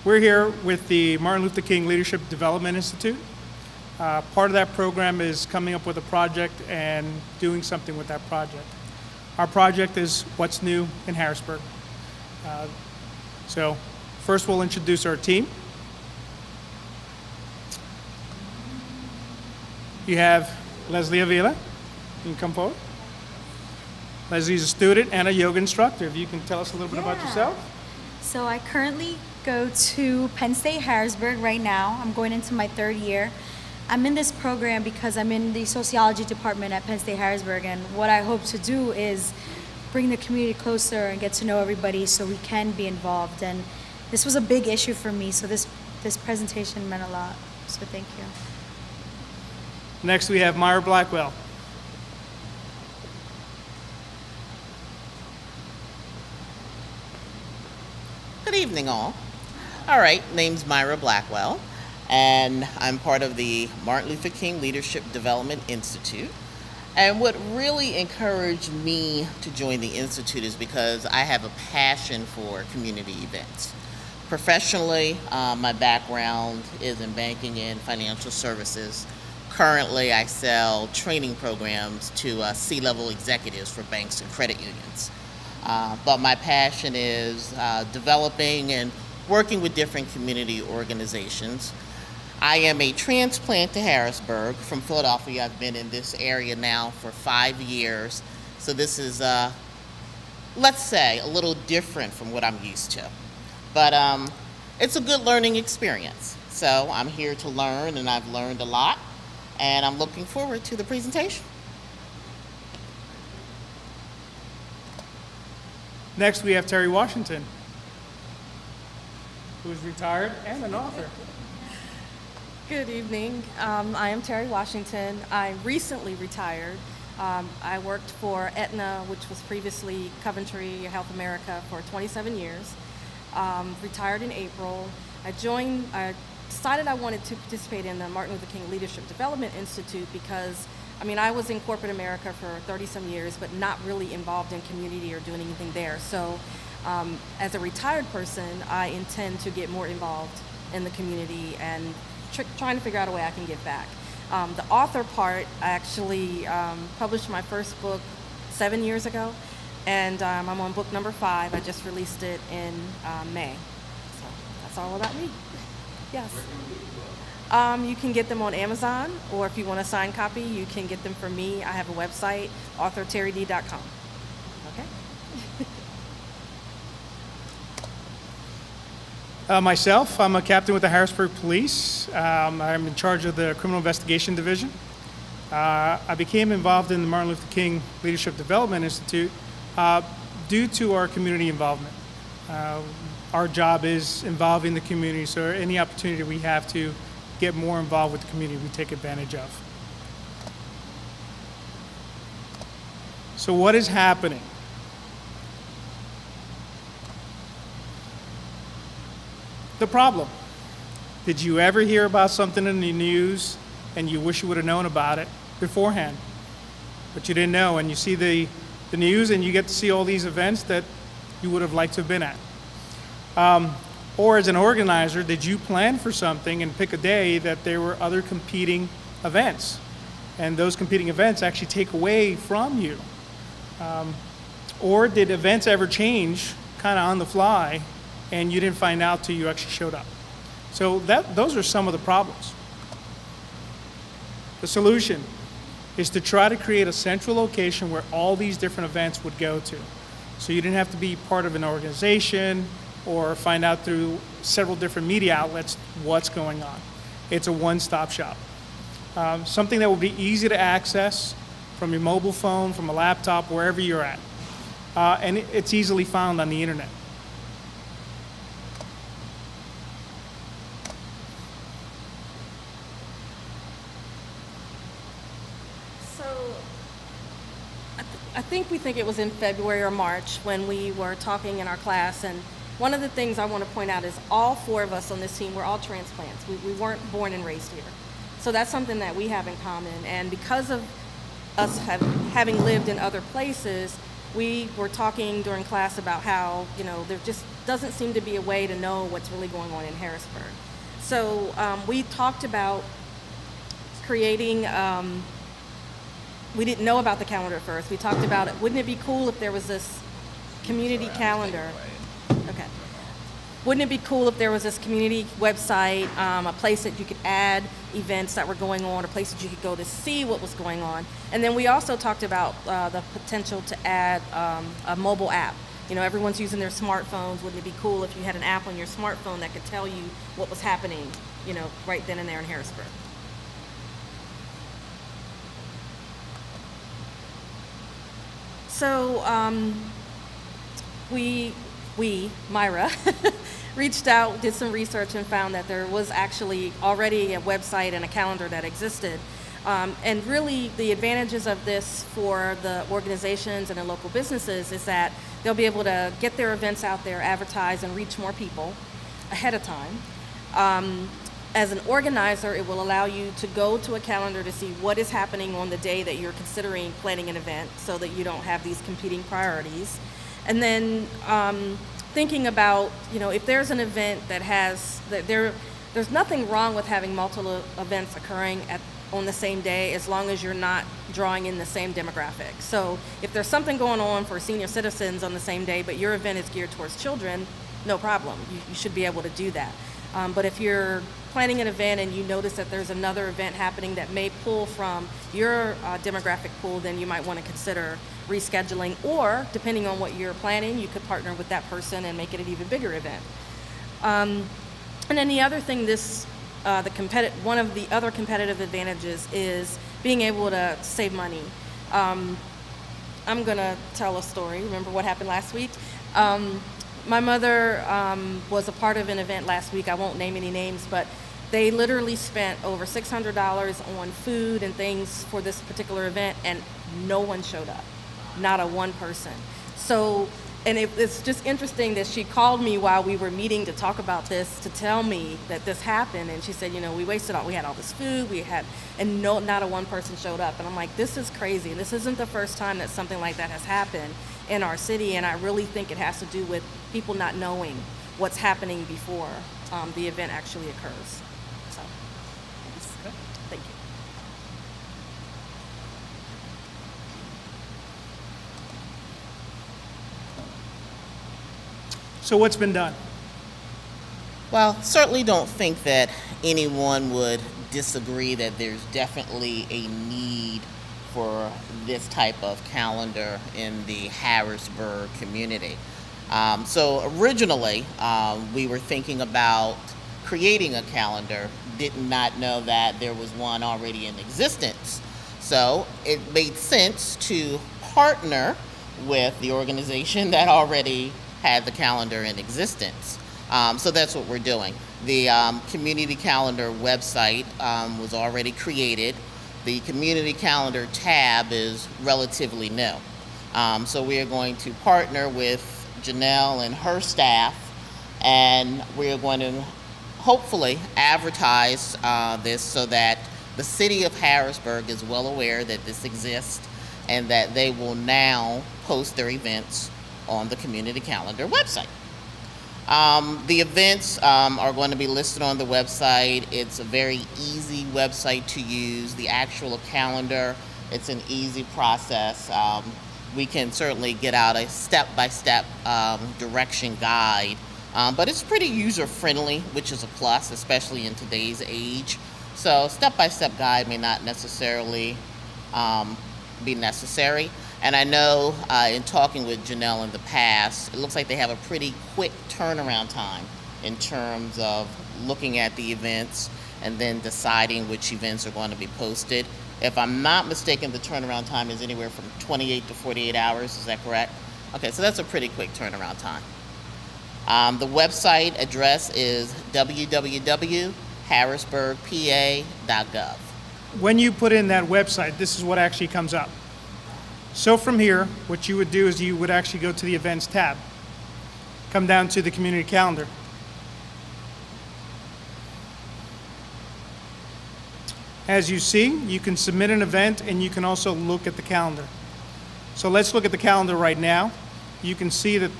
We're here with the Martin Luther King Leadership Development Institute. Part of that program is coming up with a project and doing something with that project. Our project is What's New in Harrisburg. So first we'll introduce our team. You have Leslie Avila. You can come forward. Leslie's a student and a yoga instructor. If you can tell us a little bit about yourself. So I currently go to Penn State Harrisburg right now. I'm going into my third year. I'm in this program because I'm in the sociology department at Penn State Harrisburg, and what I hope to do is bring the community closer and get to know everybody so we can be involved. And this was a big issue for me, so this presentation meant a lot. So thank you. Next we have Myra Blackwell. Good evening, all. All right, name's Myra Blackwell, and I'm part of the Martin Luther King Leadership Development Institute. And what really encouraged me to join the Institute is because I have a passion for community events. Professionally, my background is in banking and financial services. Currently, I sell training programs to C-level executives for banks and credit unions. But my passion is developing and working with different community organizations. I am a transplant to Harrisburg from Philadelphia. I've been in this area now for 5 years. So this is, let's say, a little different from what I'm used to. But it's a good learning experience. So I'm here to learn, and I've learned a lot. And I'm looking forward to the presentation. Next we have Terry Washington, who is retired and an author. Good evening. I am Terry Washington. I recently retired. I worked for Aetna, which was previously Coventry Health America, for 27 years. Retired in April. I decided I wanted to participate in the Martin Luther King Leadership Development Institute because, I was in corporate America for 30-some years, but not really involved in community or doing anything there. So as a retired person, I intend to get more involved in the community and trying to figure out a way I can give back. The author part, I actually published my first book 7 years ago, and I'm on book number 5. I just released it in May. So that's all about me. Yes. You can get them on Amazon, or if you want a signed copy, you can get them from me. I have a website, authorterryd.com. Okay? Myself, I'm a captain with the Harrisburg Police. I'm in charge of the Criminal Investigation Division. I became involved in the Martin Luther King Leadership Development Institute due to our community involvement. Our job is involving the community, so any opportunity we have to get more involved with the community, we take advantage of. So what is happening? The problem. Did you ever hear about something in the news and you wish you would have known about it beforehand, but you didn't know, and you see the news and you get to see all these events that you would have liked to have been at? Or as an organizer, did you plan for something and pick a day that there were other competing events, and those competing events actually take away from you? Or did events ever change kind of on the fly and you didn't find out till you actually showed up? So those are some of the problems. The solution is to try to create a central location where all these different events would go to. So you didn't have to be part of an organization or find out through several different media outlets what's going on. It's a one-stop shop. Something that will be easy to access from your mobile phone, from a laptop, wherever you're at. And it's easily found on the internet. I think we think it was in February or March when we were talking in our class, and one of the things I want to point out is all 4 of us on this team, we're all transplants. We weren't born and raised here. So that's something that we have in common, and because of us having lived in other places, we were talking during class about how, there just doesn't seem to be a way to know what's really going on in Harrisburg. So we talked about creating, we didn't know about the calendar at first. We talked about it. Wouldn't it be cool if there was this community calendar? Okay. Wouldn't it be cool if there was this community website, a place that you could add events that were going on, a place that you could go to see what was going on? And then we also talked about the potential to add a mobile app. You know, everyone's using their smartphones. Wouldn't it be cool if you had an app on your smartphone that could tell you what was happening, you know, right then and there in Harrisburg? So Myra, reached out, did some research, and found that there was actually already a website and a calendar that existed. And really, the advantages of this for the organizations and the local businesses is that they'll be able to get their events out there, advertise, and reach more people ahead of time. As an organizer, it will allow you to go to a calendar to see what is happening on the day that you're considering planning an event so that you don't have these competing priorities. And then thinking about, you know, if there's an event that has, there's nothing wrong with having multiple events occurring on the same day as long as you're not drawing in the same demographic. So if there's something going on for senior citizens on the same day, but your event is geared towards children, no problem. You should be able to do that. But if you're planning an event and you notice that there's another event happening that may pull from your demographic pool, then you might want to consider rescheduling, or depending on what you're planning, you could partner with that person and make it an even bigger event. And then the other thing, one of the other competitive advantages is being able to save money. I'm gonna tell a story. Remember what happened last week? My mother was a part of an event last week. I won't name any names, but they literally spent over $600 on food and things for this particular event, and no one showed up, not a one person. So, and it's just interesting that she called me while we were meeting to talk about this, to tell me that this happened. And she said, you know, we had all this food, and not a one person showed up. And I'm like, this is crazy. And this isn't the first time that something like that has happened in our city. And I really think it has to do with people not knowing what's happening before the event actually occurs. So, thank you. So what's been done? Well, certainly don't think that anyone would disagree that there's definitely a need for this type of calendar in the Harrisburg community. So originally, we were thinking about creating a calendar, did not know that there was one already in existence. So it made sense to partner with the organization that already had the calendar in existence. So that's what we're doing. The community calendar website was already created. The community calendar tab is relatively new. So we are going to partner with Janelle and her staff, and we are going to hopefully advertise this so that the city of Harrisburg is well aware that this exists and that they will now post their events on the community calendar website. The events are going to be listed on the website. It's a very easy website to use. The actual calendar, it's an easy process. We can certainly get out a step-by-step direction guide, but it's pretty user-friendly, which is a plus, especially in today's age. So step-by-step guide may not necessarily be necessary. And I know in talking with Janelle in the past, it looks like they have a pretty quick turnaround time in terms of looking at the events and then deciding which events are going to be posted. If I'm not mistaken, the turnaround time is anywhere from 28 to 48 hours. Is that correct? Okay, so that's a pretty quick turnaround time. The website address is www.harrisburgpa.gov. When you put in that website, this is what actually comes up. So from here, what you would do is you would actually go to the events tab, come down to the community calendar. As you see, you can submit an event and you can also look at the calendar. So let's look at the calendar right now. You can see that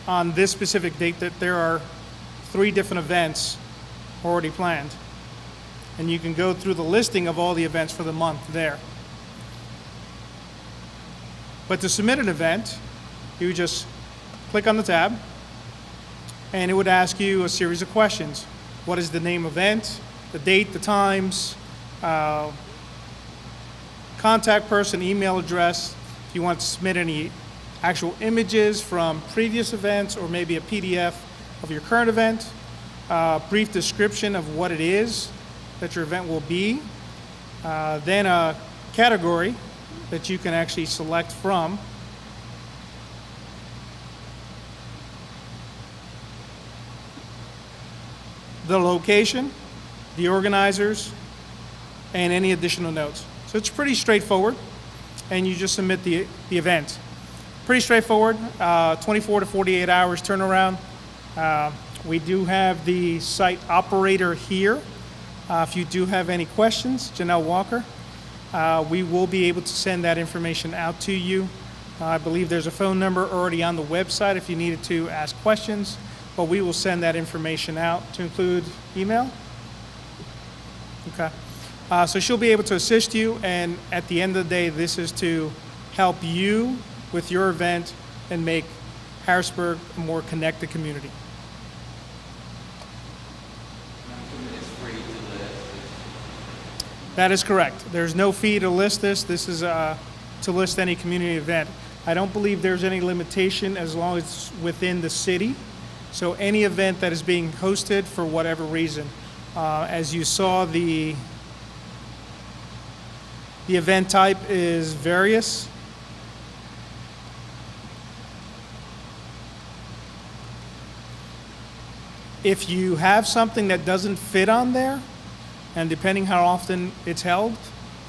on this specific date that there are 3 different events already planned. And you can go through the listing of all the events for the month there. But to submit an event, you just click on the tab, and it would ask you a series of questions. What is the name of the event, the date, the times, contact person, email address, if you want to submit any actual images from previous events or maybe a PDF of your current event, brief description of what it is that your event will be, then a category that you can actually select from, the location, the organizers, and any additional notes. So it's pretty straightforward, and you just submit the event. Pretty straightforward, 24 to 48 hours turnaround. We do have the site operator here. If you do have any questions, Janelle Walker, we will be able to send that information out to you. I believe there's a phone number already on the website if you needed to ask questions, but we will send that information out to include email. Okay. So she'll be able to assist you, and at the end of the day, this is to help you with your event and make Harrisburg a more connected community. It's free to list. That is correct. There's no fee to list this. This is to list any community event. I don't believe there's any limitation as long as it's within the city. So any event that is being hosted for whatever reason, as you saw, the event type is various. If you have something that doesn't fit on there, and depending how often it's held,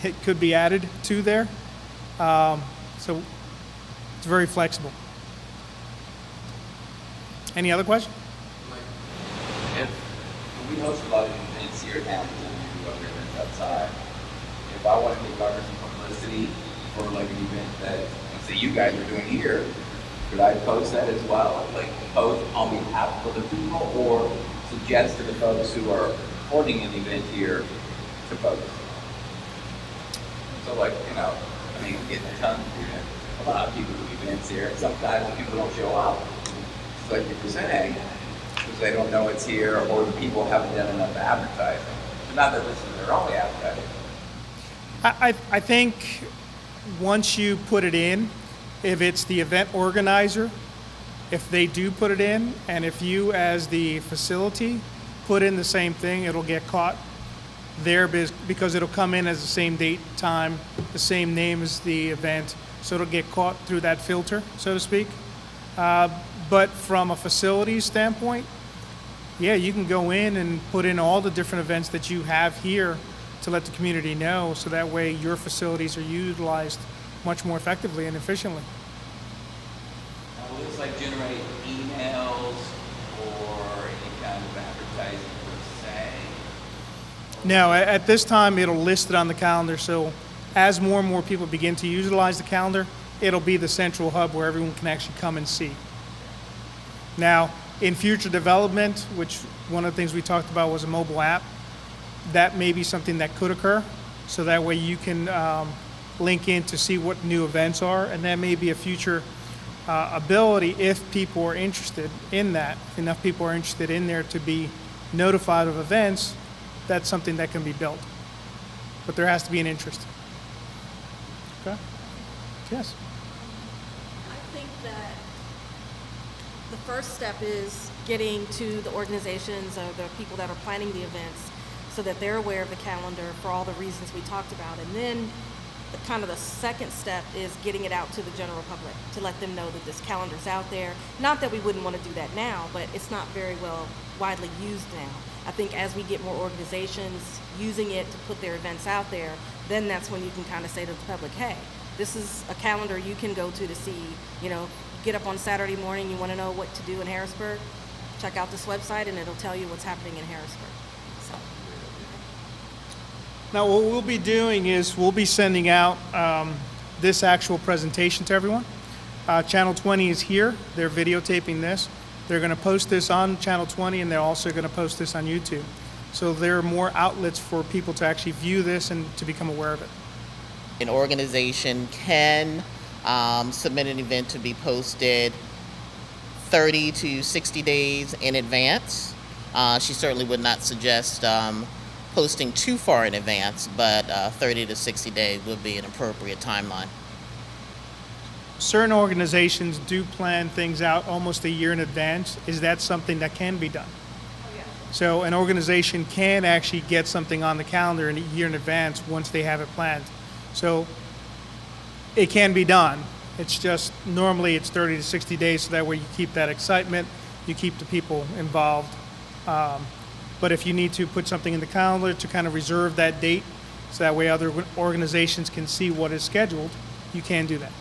it could be added to there. So it's very flexible. Any other question? If we host a lot of events here now, we do other events outside. If I want to get garner some publicity for like an event that, let's say, you guys are doing here, could I post that as well? Like post on behalf of the people, or suggest to the folks who are holding an event here to post? So like, I mean, getting a lot of people do events here, and sometimes when people don't show up, it's like you're saying, because they don't know it's here, or the people haven't done enough advertising. So not that this is their only advertising. I think once you put it in, if it's the event organizer, if they do put it in, and if you as the facility put in the same thing, it'll get caught there because it'll come in as the same date, time, the same name as the event, so it'll get caught through that filter, so to speak. But from a facility standpoint, yeah, you can go in and put in all the different events that you have here to let the community know, so that way your facilities are utilized much more effectively and efficiently. Now, will this like generate emails or any kind of advertising per se? No, at this time, it'll list it on the calendar, so as more and more people begin to utilize the calendar, it'll be the central hub where everyone can actually come and see. Now, in future development, which one of the things we talked about was a mobile app, that may be something that could occur, so that way you can link in to see what new events are, and that may be a future ability if people are interested in that. If enough people are interested in there to be notified of events, that's something that can be built. But there has to be an interest. Okay? Yes? I think that the first step is getting to the organizations or the people that are planning the events so that they're aware of the calendar for all the reasons we talked about. And then the second step is getting it out to the general public to let them know that this calendar's out there. Not that we wouldn't want to do that now, but it's not very well widely used now. I think as we get more organizations using it to put their events out there, then that's when you can kind of say to the public, hey, this is a calendar you can go to see, get up on Saturday morning, you want to know what to do in Harrisburg, check out this website and it'll tell you what's happening in Harrisburg. So. Now, what we'll be doing is we'll be sending out this actual presentation to everyone. Channel 20 is here. They're videotaping this. They're going to post this on Channel 20, and they're also going to post this on YouTube. So there are more outlets for people to actually view this and to become aware of it. An organization can submit an event to be posted 30 to 60 days in advance. She certainly would not suggest posting too far in advance, but 30 to 60 days would be an appropriate timeline. Certain organizations do plan things out almost a year in advance. Is that something that can be done? So an organization can actually get something on the calendar in a year in advance once they have it planned. So it can be done. It's just normally it's 30 to 60 days, so that way you keep that excitement, you keep the people involved. But if you need to put something in the calendar to kind of reserve that date, so that way other organizations can see what is scheduled, you can do that.